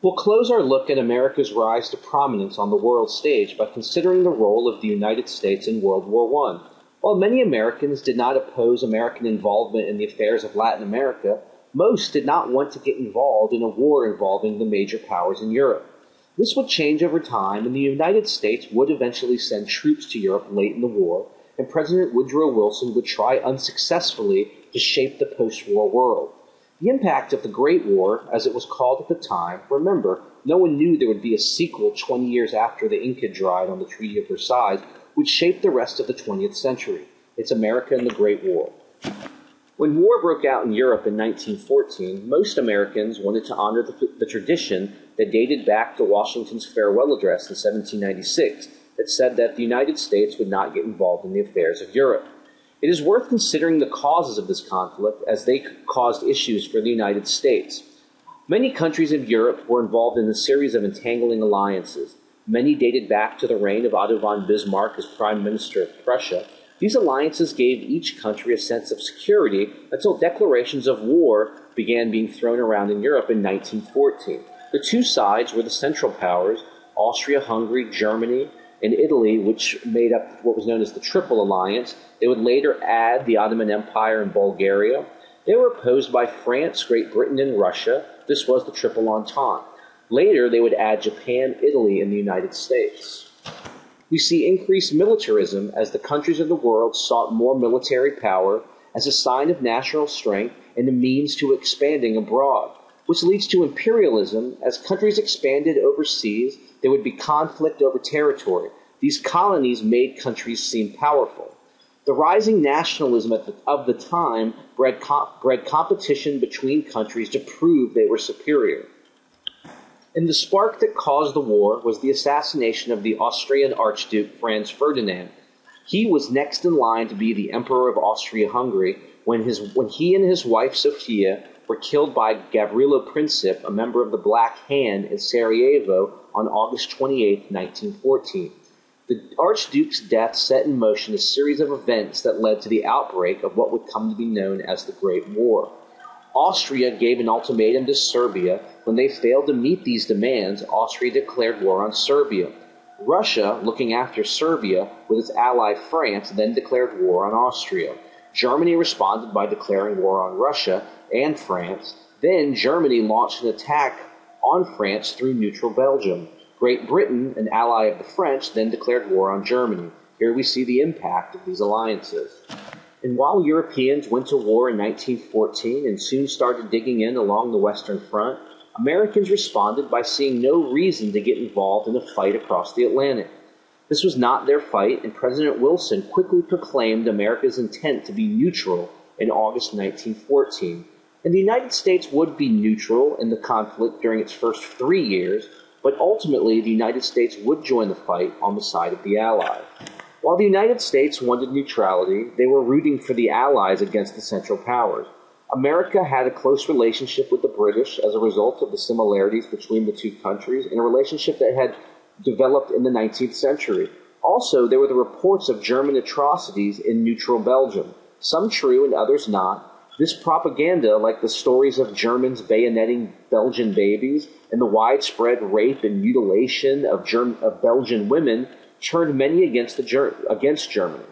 We'll close our look at America's rise to prominence on the world stage by considering the role of the United States in World War I. While many Americans did not oppose American involvement in the affairs of Latin America, most did not want to get involved in a war involving the major powers in Europe. This would change over time, and the United States would eventually send troops to Europe late in the war, and President Woodrow Wilson would try unsuccessfully to shape the post-war world. The impact of the Great War, as it was called at the time, remember, no one knew there would be a sequel 20 years after the ink had dried on the Treaty of Versailles, would shape the rest of the 20th century. It's America and the Great War. When war broke out in Europe in 1914, most Americans wanted to honor the tradition that dated back to Washington's farewell address in 1796 that said that the United States would not get involved in the affairs of Europe. It is worth considering the causes of this conflict, as they caused issues for the United States. Many countries of Europe were involved in a series of entangling alliances. Many dated back to the reign of Otto von Bismarck as Prime Minister of Prussia. These alliances gave each country a sense of security until declarations of war began being thrown around in Europe in 1914. The two sides were the Central Powers, Austria-Hungary, Germany, and Italy, which made up what was known as the Triple Alliance. They would later add the Ottoman Empire and Bulgaria. They were opposed by France, Great Britain, and Russia. This was the Triple Entente. Later, they would add Japan, Italy, and the United States. We see increased militarism as the countries of the world sought more military power as a sign of national strength and a means to expanding abroad, which leads to imperialism. As countries expanded overseas, there would be conflict over territory. These colonies made countries seem powerful. The rising nationalism of the time bred competition between countries to prove they were superior. And the spark that caused the war was the assassination of the Austrian Archduke Franz Ferdinand. He was next in line to be the Emperor of Austria-Hungary when he and his wife Sophia were killed by Gavrilo Princip, a member of the Black Hand, in Sarajevo on August 28, 1914. The Archduke's death set in motion a series of events that led to the outbreak of what would come to be known as the Great War. Austria gave an ultimatum to Serbia. When they failed to meet these demands, Austria declared war on Serbia. Russia, looking after Serbia with its ally France, then declared war on Austria. Germany responded by declaring war on Russia and France. Then Germany launched an attack on France through neutral Belgium. Great Britain, an ally of the French, then declared war on Germany. Here we see the impact of these alliances. And while Europeans went to war in 1914 and soon started digging in along the Western Front, Americans responded by seeing no reason to get involved in a fight across the Atlantic. This was not their fight, and President Wilson quickly proclaimed America's intent to be neutral in August 1914. And the United States would be neutral in the conflict during its first 3 years, but ultimately the United States would join the fight on the side of the Allies. While the United States wanted neutrality, they were rooting for the Allies against the Central Powers. America had a close relationship with the British as a result of the similarities between the two countries, and a relationship that had developed in the 19th century. Also, there were the reports of German atrocities in neutral Belgium, some true and others not. This propaganda, like the stories of Germans bayoneting Belgian babies and the widespread rape and mutilation of Belgian women, turned many against Germany.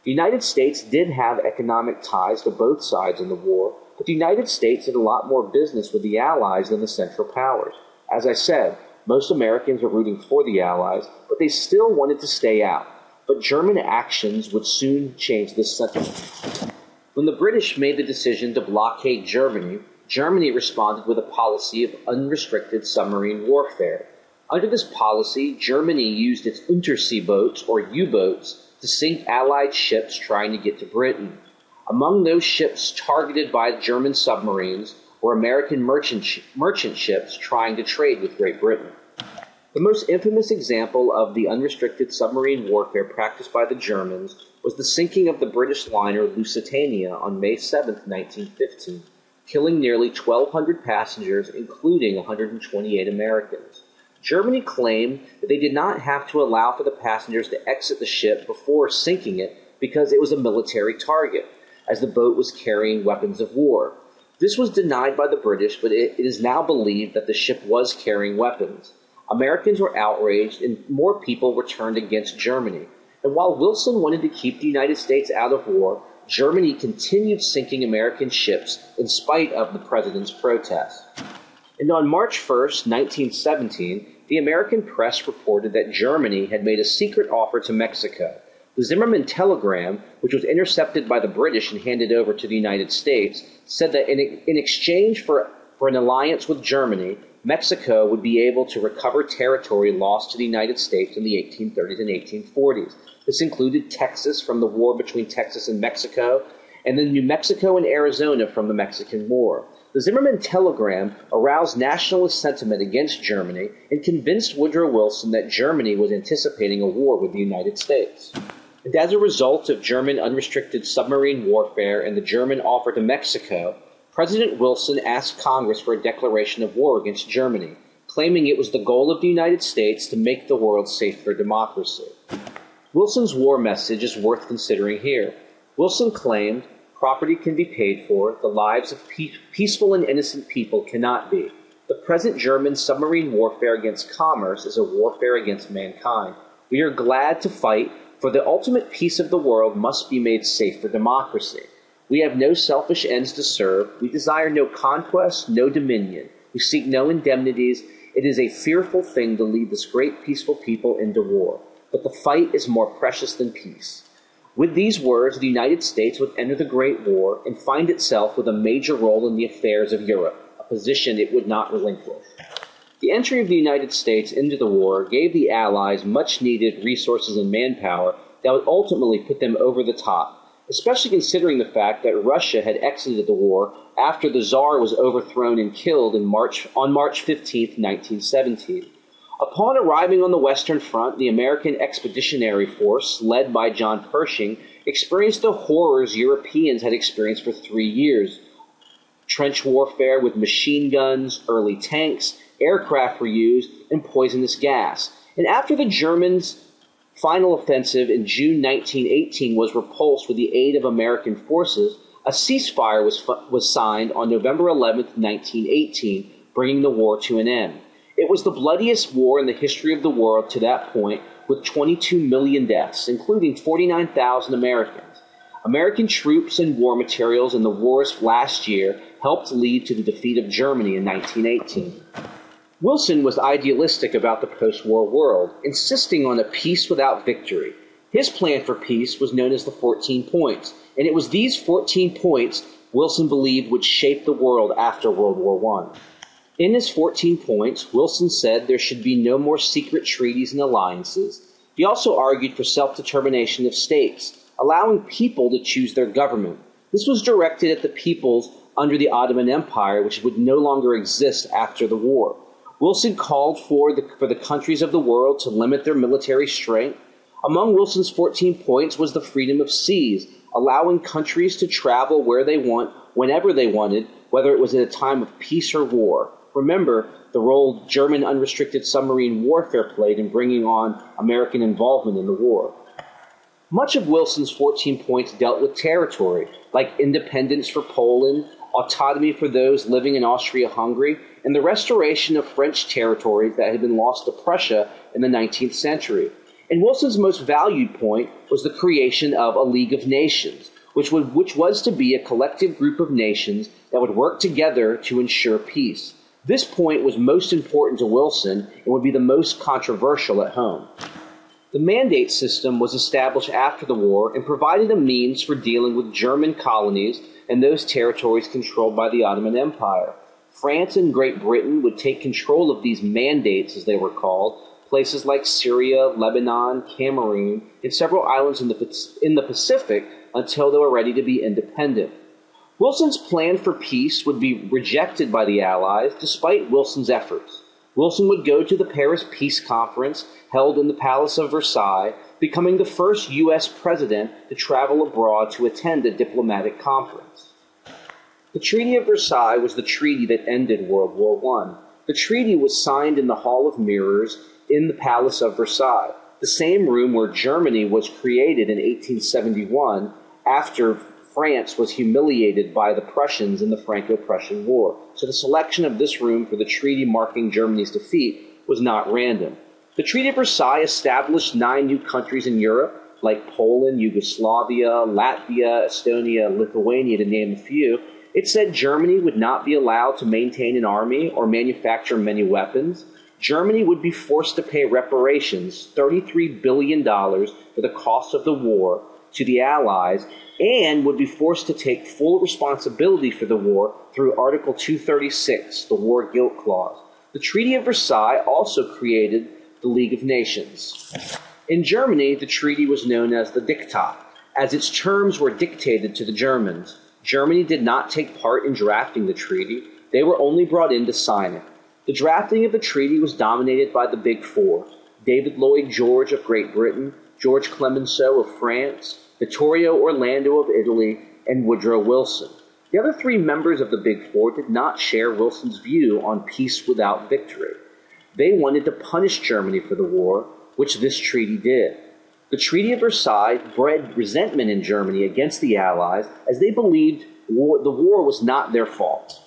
The United States did have economic ties to both sides in the war, but the United States did a lot more business with the Allies than the Central Powers. As I said, most Americans were rooting for the Allies, but they still wanted to stay out. But German actions would soon change this sentiment. When the British made the decision to blockade Germany, Germany responded with a policy of unrestricted submarine warfare. Under this policy, Germany used its Untersee boats, or U-boats, to sink Allied ships trying to get to Britain. Among those ships targeted by German submarines were American merchant ships trying to trade with Great Britain. The most infamous example of the unrestricted submarine warfare practiced by the Germans was the sinking of the British liner Lusitania on May 7, 1915, killing nearly 1,200 passengers, including 128 Americans. Germany claimed that they did not have to allow for the passengers to exit the ship before sinking it because it was a military target, as the boat was carrying weapons of war. This was denied by the British, but it is now believed that the ship was carrying weapons. Americans were outraged, and more people were turned against Germany. And while Wilson wanted to keep the United States out of war, Germany continued sinking American ships in spite of the president's protests. And on March 1st, 1917, the American press reported that Germany had made a secret offer to Mexico. The Zimmermann telegram, which was intercepted by the British and handed over to the United States, said that in exchange for an alliance with Germany, Mexico would be able to recover territory lost to the United States in the 1830s and 1840s. This included Texas from the war between Texas and Mexico, and then New Mexico and Arizona from the Mexican War. The Zimmermann telegram aroused nationalist sentiment against Germany and convinced Woodrow Wilson that Germany was anticipating a war with the United States. And as a result of German unrestricted submarine warfare and the German offer to Mexico, President Wilson asked Congress for a declaration of war against Germany, claiming it was the goal of the United States to make the world safe for democracy. Wilson's war message is worth considering here. Wilson claimed, property can be paid for, the lives of peaceful and innocent people cannot be. The present German submarine warfare against commerce is a warfare against mankind. We are glad to fight, for the ultimate peace of the world must be made safe for democracy. We have no selfish ends to serve. We desire no conquest, no dominion. We seek no indemnities. It is a fearful thing to lead this great peaceful people into war. But the fight is more precious than peace. With these words, the United States would enter the Great War and find itself with a major role in the affairs of Europe, a position it would not relinquish. The entry of the United States into the war gave the Allies much-needed resources and manpower that would ultimately put them over the top, especially considering the fact that Russia had exited the war after the Tsar was overthrown and killed on March 15, 1917. Upon arriving on the Western Front, the American Expeditionary Force, led by John Pershing, experienced the horrors Europeans had experienced for 3 years. Trench warfare with machine guns, early tanks, aircraft were used, and poisonous gas. And after the Germans' final offensive in June 1918 was repulsed with the aid of American forces, a ceasefire was signed on November 11, 1918, bringing the war to an end. It was the bloodiest war in the history of the world to that point, with 22 million deaths, including 49,000 Americans. American troops and war materials in the war's last year helped lead to the defeat of Germany in 1918. Wilson was idealistic about the post-war world, insisting on a peace without victory. His plan for peace was known as the 14 Points, and it was these 14 points Wilson believed would shape the world after World War I. In his 14 points, Wilson said there should be no more secret treaties and alliances. He also argued for self-determination of states, allowing people to choose their government. This was directed at the peoples under the Ottoman Empire, which would no longer exist after the war. Wilson called for the countries of the world to limit their military strength. Among Wilson's 14 points was the freedom of seas, allowing countries to travel where they want, whenever they wanted, whether it was at a time of peace or war. Remember the role German unrestricted submarine warfare played in bringing on American involvement in the war. Much of Wilson's 14 points dealt with territory, like independence for Poland, autonomy for those living in Austria-Hungary, and the restoration of French territories that had been lost to Prussia in the 19th century. And Wilson's most valued point was the creation of a League of Nations, which was to be a collective group of nations that would work together to ensure peace. This point was most important to Wilson and would be the most controversial at home. The mandate system was established after the war and provided a means for dealing with German colonies and those territories controlled by the Ottoman Empire. France and Great Britain would take control of these mandates, as they were called, places like Syria, Lebanon, Cameroon, and several islands in the Pacific until they were ready to be independent. Wilson's plan for peace would be rejected by the Allies despite Wilson's efforts. Wilson would go to the Paris Peace Conference held in the Palace of Versailles, becoming the first U.S. president to travel abroad to attend a diplomatic conference. The Treaty of Versailles was the treaty that ended World War I. The treaty was signed in the Hall of Mirrors in the Palace of Versailles, the same room where Germany was created in 1871 after France was humiliated by the Prussians in the Franco-Prussian War, so the selection of this room for the treaty marking Germany's defeat was not random. The Treaty of Versailles established 9 new countries in Europe, like Poland, Yugoslavia, Latvia, Estonia, Lithuania, to name a few. It said Germany would not be allowed to maintain an army or manufacture many weapons. Germany would be forced to pay reparations, $33 billion for the cost of the war, to the Allies, and would be forced to take full responsibility for the war through Article 236, the War Guilt Clause. The Treaty of Versailles also created the League of Nations. In Germany, the treaty was known as the Diktat, as its terms were dictated to the Germans. Germany did not take part in drafting the treaty. They were only brought in to sign it. The drafting of the treaty was dominated by the Big Four: David Lloyd George of Great Britain, George Clemenceau of France, Vittorio Orlando of Italy, and Woodrow Wilson. The other 3 members of the Big Four did not share Wilson's view on peace without victory. They wanted to punish Germany for the war, which this treaty did. The Treaty of Versailles bred resentment in Germany against the Allies, as they believed the war was not their fault.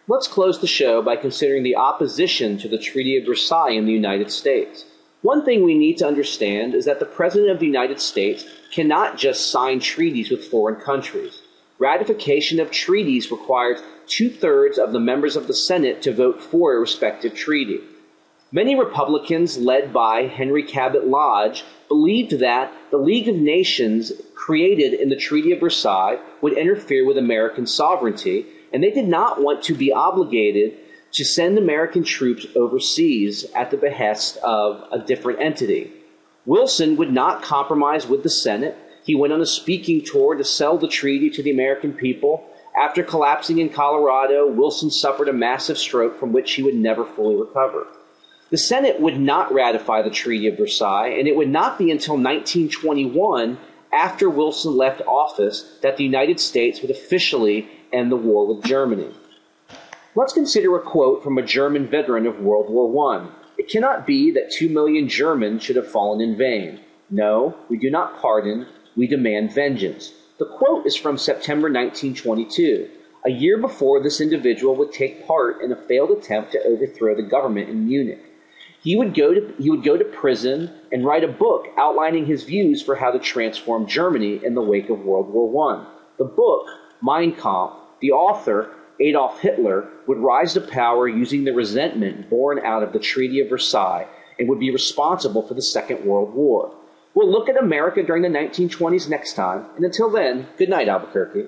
Let's close the show by considering the opposition to the Treaty of Versailles in the United States. One thing we need to understand is that the President of the United States cannot just sign treaties with foreign countries. Ratification of treaties requires 2/3 of the members of the Senate to vote for a respective treaty. Many Republicans, led by Henry Cabot Lodge, believed that the League of Nations created in the Treaty of Versailles would interfere with American sovereignty, and they did not want to be obligated to send American troops overseas at the behest of a different entity. Wilson would not compromise with the Senate. He went on a speaking tour to sell the treaty to the American people. After collapsing in Colorado, Wilson suffered a massive stroke from which he would never fully recover. The Senate would not ratify the Treaty of Versailles, and it would not be until 1921, after Wilson left office, that the United States would officially end the war with Germany. Let's consider a quote from a German veteran of World War I. "It cannot be that 2 million Germans should have fallen in vain. No, we do not pardon, we demand vengeance." The quote is from September 1922, a year before this individual would take part in a failed attempt to overthrow the government in Munich. He would go to prison and write a book outlining his views for how to transform Germany in the wake of World War I. The book, Mein Kampf, the author, Adolf Hitler, would rise to power using the resentment born out of the Treaty of Versailles and would be responsible for the Second World War. We'll look at America during the 1920s next time, and until then, good night, Albuquerque.